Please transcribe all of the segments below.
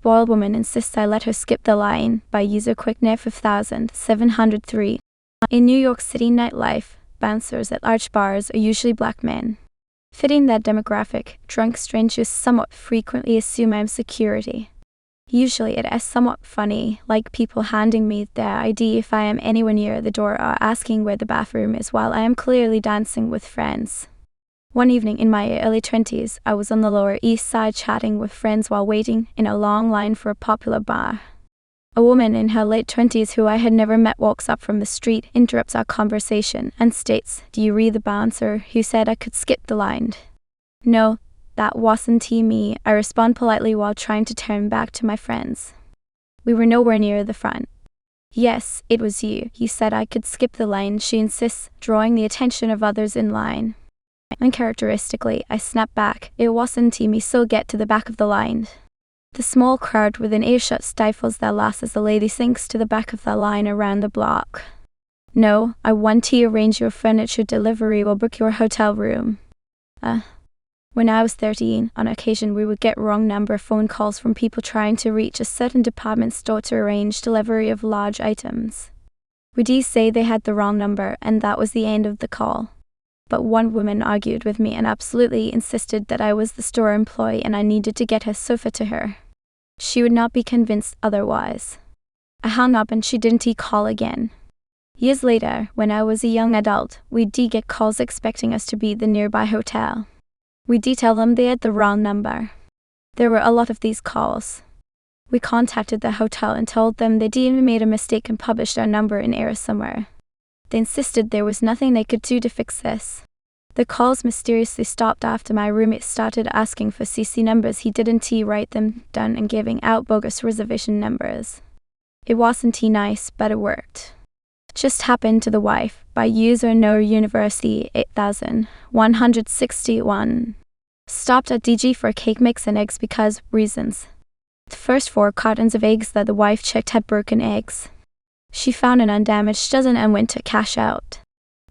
spoiled woman insists I let her skip the line by user quickname 5703. In New York City nightlife, bouncers at large bars are usually black men. Fitting that demographic, drunk strangers somewhat frequently assume I'm security. Usually it is somewhat funny, like people handing me their ID if I am anywhere near the door or asking where the bathroom is while I am clearly dancing with friends. One evening in my early 20s, I was on the Lower East Side chatting with friends while waiting in a long line for a popular bar. A woman in her late 20s who I had never met walks up from the street, interrupts our conversation, and states, "Do you read the bouncer who said I could skip the line?" "No, that wasn't me," I respond politely while trying to turn back to my friends. We were nowhere near the front. "Yes, it was you. You said I could skip the line," she insists, drawing the attention of others in line. Uncharacteristically, I snap back, "It wasn't me, so get to the back of the line." The small crowd within earshot stifles their laughs as the lady sinks to the back of the line around the block. "No, I want to arrange your furniture delivery or book your hotel room." When I was 13, on occasion we would get wrong number phone calls from people trying to reach a certain department store to arrange delivery of large items. We'd say they had the wrong number, and that was the end of the call. But one woman argued with me and absolutely insisted that I was the store employee and I needed to get her sofa to her. She would not be convinced otherwise. I hung up and she didn't call again. Years later, when I was a young adult, we'd get calls expecting us to be the nearby hotel. We'd tell them they had the wrong number. There were a lot of these calls. We contacted the hotel and told them they'd made a mistake and published our number in error somewhere. They insisted there was nothing they could do to fix this. The calls mysteriously stopped after my roommate started asking for CC numbers he didn't write them down and giving out bogus reservation numbers. It wasn't nice, but it worked. Just happened to the wife, by user No University 8161. Stopped at DG for a cake mix and eggs because reasons. The first 4 cartons of eggs that the wife checked had broken eggs. She found an undamaged dozen and went to cash out.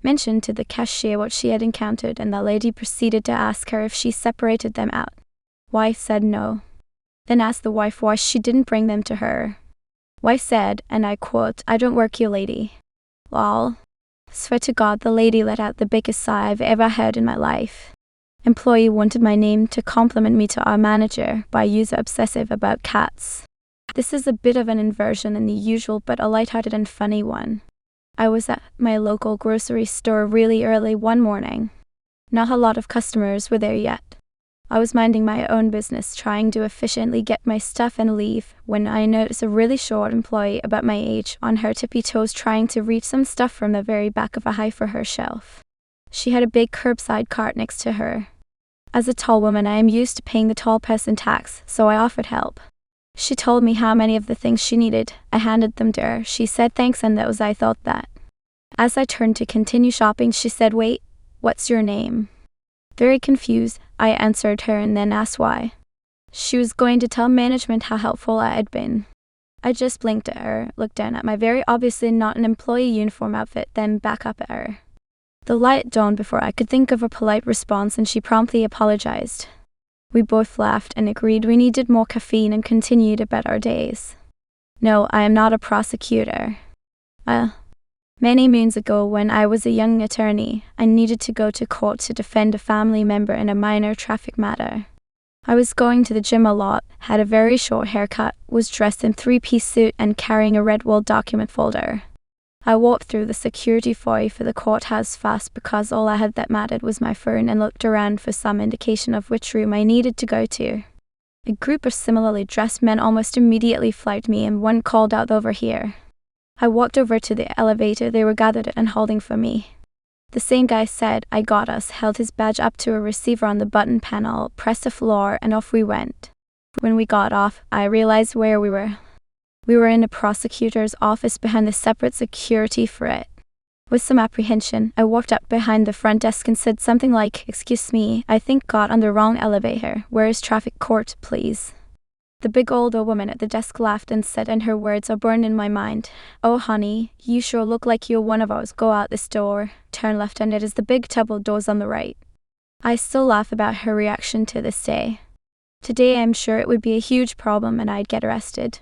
Mentioned to the cashier what she had encountered, and the lady proceeded to ask her if she separated them out. Wife said no. Then asked the wife why she didn't bring them to her. Wife said, and I quote, "I don't work here, lady." Lol. Swear to God, the lady let out the biggest sigh I've ever heard in my life. Employee wanted my name to compliment me to our manager by user obsessive about cats. This is a bit of an inversion in the usual, but a lighthearted and funny one. I was at my local grocery store really early one morning. Not a lot of customers were there yet. I was minding my own business, trying to efficiently get my stuff and leave, when I noticed a really short employee about my age on her tippy toes trying to reach some stuff from the very back of a high for her shelf. She had a big curbside cart next to her. As a tall woman, I am used to paying the tall person tax, so I offered help. She told me how many of the things she needed. I handed them to her. She said thanks, and that was I thought that. As I turned to continue shopping, she said, "Wait, what's your name?" Very confused, I answered her and then asked why. She was going to tell management how helpful I had been. I just blinked at her, looked down at my very obviously not an employee uniform outfit, then back up at her. The light dawned before I could think of a polite response, and she promptly apologized. We both laughed and agreed we needed more caffeine and continued about our days. No, I am not a prosecutor. Many moons ago, when I was a young attorney, I needed to go to court to defend a family member in a minor traffic matter. I was going to the gym a lot, had a very short haircut, was dressed in 3-piece suit and carrying a red wall document folder. I walked through the security foyer for the courthouse fast because all I had that mattered was my phone, and looked around for some indication of which room I needed to go to. A group of similarly dressed men almost immediately flagged me, and one called out, "Over here." I walked over to the elevator they were gathered at and holding for me. The same guy said, "I got us," held his badge up to a receiver on the button panel, pressed a floor, and off we went. When we got off, I realized where we were. We were in a prosecutor's office behind the separate security for it. With some apprehension, I walked up behind the front desk and said something like, "Excuse me, I think got on the wrong elevator. Where is traffic court, please?" The big older woman at the desk laughed and said, and her words are burned in my mind, "Oh honey, you sure look like you're one of ours. Go out this door, turn left, and it is the big double doors on the right." I still laugh about her reaction to this day. Today I'm sure it would be a huge problem and I'd get arrested.